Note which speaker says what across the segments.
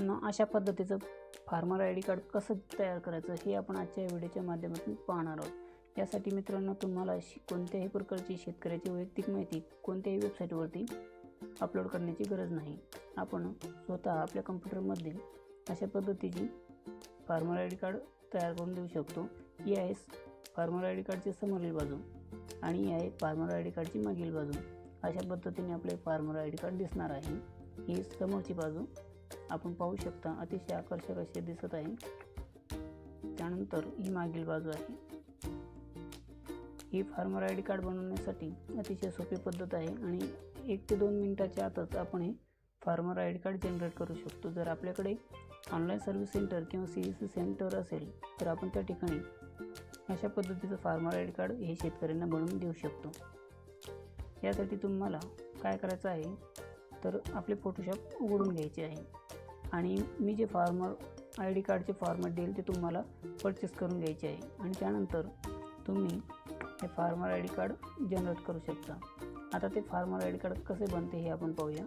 Speaker 1: मित्रांनो, अशा पद्धतीचं फार्मर आय डी कार्ड कसं तयार करायचं हे आपण आजच्या व्हिडिओच्या माध्यमातून पाहणार आहोत। यासाठी मित्रांनो, तुम्हाला कोणत्याही प्रकारची शेतकऱ्याची वैयक्तिक माहिती कोणत्याही वेबसाईटवरती अपलोड करण्याची गरज नाही। आपण स्वतः आपल्या कम्प्युटरमध्ये अशा पद्धतीची फार्मर आय डी कार्ड तयार करून देऊ शकतो। ही आहे फार्मर आय डी कार्डची समोरील बाजू आणि ही आहे फार्मर आय डी कार्डची मागील बाजू। अशा पद्धतीने आपले फार्मर आय डी कार्ड दिसणार आहे। ही समोरची बाजू आपण पाहू शकता, अतिशय आकर्षक असे दिसत आहे। त्यानंतर ही मागील बाजू आहे। ही फार्मर आय डी कार्ड बनवण्यासाठी अतिशय सोपी पद्धत आहे आणि 1 ते 2 मिनिटाच्या आतच आपण हे farmer I D card generate करू शकतो। जर आपल्याकडे ऑनलाईन सर्व्हिस सेंटर किंवा CSC सेंटर असेल तर आपण त्या ठिकाणी अशा पद्धतीचं फार्मर आय डी कार्ड हे शेतकऱ्यांना बनवून देऊ शकतो। यासाठी तुम्हाला काय करायचं आहे तर आपले फोटोशॉप उघडून घ्यायचे आहे आणि मी जे फार्मर आय डी कार्डचे फॉर्मॅट देईल ते तुम्हाला परचेस करून घ्यायचे आहे आणि त्यानंतर तुम्ही हे farmer I D card generate करू शकता। आता ते फार्मर आय डी कार्ड कसे बनते हे आपण पाहूया।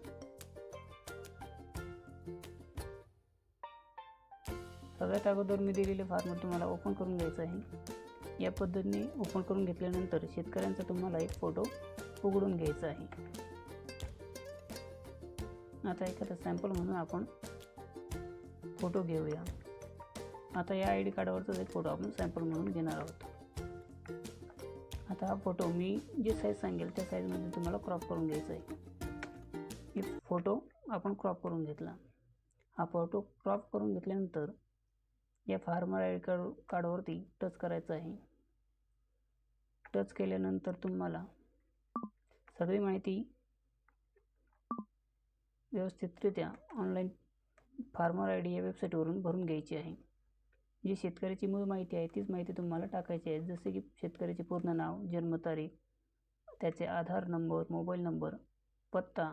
Speaker 1: सगळ्यात अगोदर मी दिलेले फॉर्मॅट तुम्हाला ओपन करून घ्यायचं आहे। या पद्धतीने ओपन करून घेतल्यानंतर शेतकऱ्यांचा तुम्हाला एक फोटो उघडून घ्यायचा आहे। आता एखादा सॅम्पल म्हणून आपण फोटो घेऊया। आता या आय डी कार्डवरचा एक फोटो आपण सॅम्पल म्हणून घेणार आहोत। आता हा फोटो मी जे साईज सांगेल त्या साईजमध्ये तुम्हाला क्रॉप करून घ्यायचा आहे। हे फोटो आपण क्रॉप करून घेतला। हा फोटो क्रॉप करून घेतल्यानंतर या फार्मर आय डी कार्डवरती टच करायचं आहे। टच केल्यानंतर तुम्हाला सगळी माहिती व्यवस्थितरित्या ऑनलाईन फार्मर आय डी या वेबसाईटवरून भरून घ्यायची आहे। जी शेतकऱ्याची मूळ माहिती आहे तीच माहिती तुम्हाला टाकायची आहे। जसे की शेतकऱ्याचे पूर्ण नाव, जन्मतारीख, त्याचे आधार नंबर, मोबाईल नंबर, पत्ता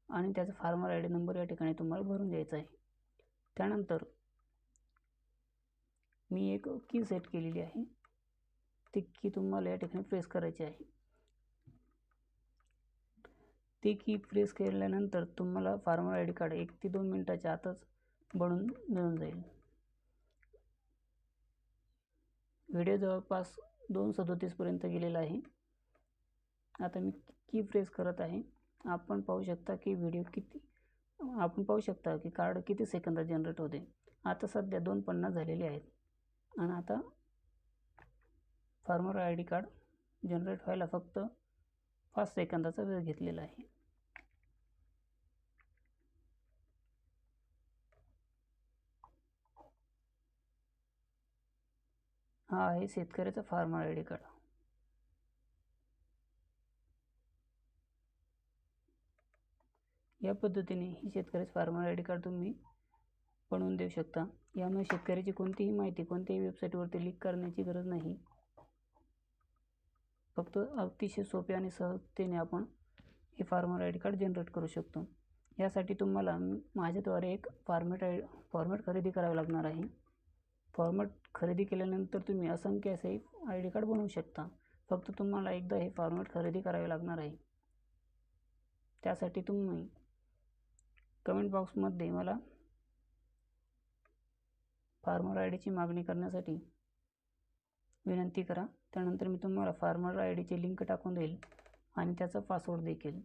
Speaker 1: आणि त्याचा फार्मर आय डी नंबर या ठिकाणी तुम्हाला भरून द्यायचा आहे। त्यानंतर मी एक की सेट केलेली आहे, ती की तुम्हाला या ठिकाणी प्रेस करायची आहे। ती की प्रेस केल्यानंतर तुम्हाला फार्मर आय डी कार्ड 1 ते 2 मिनिटाच्या आतच बनवून मिळून जाईल। व्हिडिओ जवळपास 2:37 पर्यंत गेलेला आहे। आता मी की प्रेस करत आहे। आपण पाहू शकता की कार्ड किती सेकंदात जनरेट होते। आता सध्या 2:50 झालेले आहेत आणि आता farmer I D card generate व्हायला फक्त 5 सेकंदाचा वेळ घेतलेला आहे। हा आहे शेतकऱ्याचा फार्मर आय डी कार्ड। या पद्धतीने ही शेतकऱ्याचे फार्मर आय डी कार्ड तुम्ही बनवून देऊ शकता। यामुळे शेतकऱ्याची कोणतीही माहिती कोणत्याही वेबसाईटवरती लीक करण्याची गरज नाही। फक्त अतिशय सोपे आणि सहजतेने आपण हे farmer I D card generate करू शकतो। यासाठी तुम्हाला माझ्याद्वारे एक फॉर्मॅट खरेदी करावे लागणार आहे। फॉर्मॅट खरेदी केल्यानंतर तुम्ही असंख्य असे आय डी कार्ड बनवू शकता। फक्त तुम्हाला एकदा हे फॉर्मॅट खरेदी करावे लागणार आहे। त्यासाठी तुम्ही कमेंट बॉक्समध्ये मला फार्मर आय डीची मागणी करण्यासाठी विनंती करा। त्यानंतर मी तुम्हाला फार्मर आय डीची लिंक टाकून देईल आणि त्याचा पासवर्ड देखील।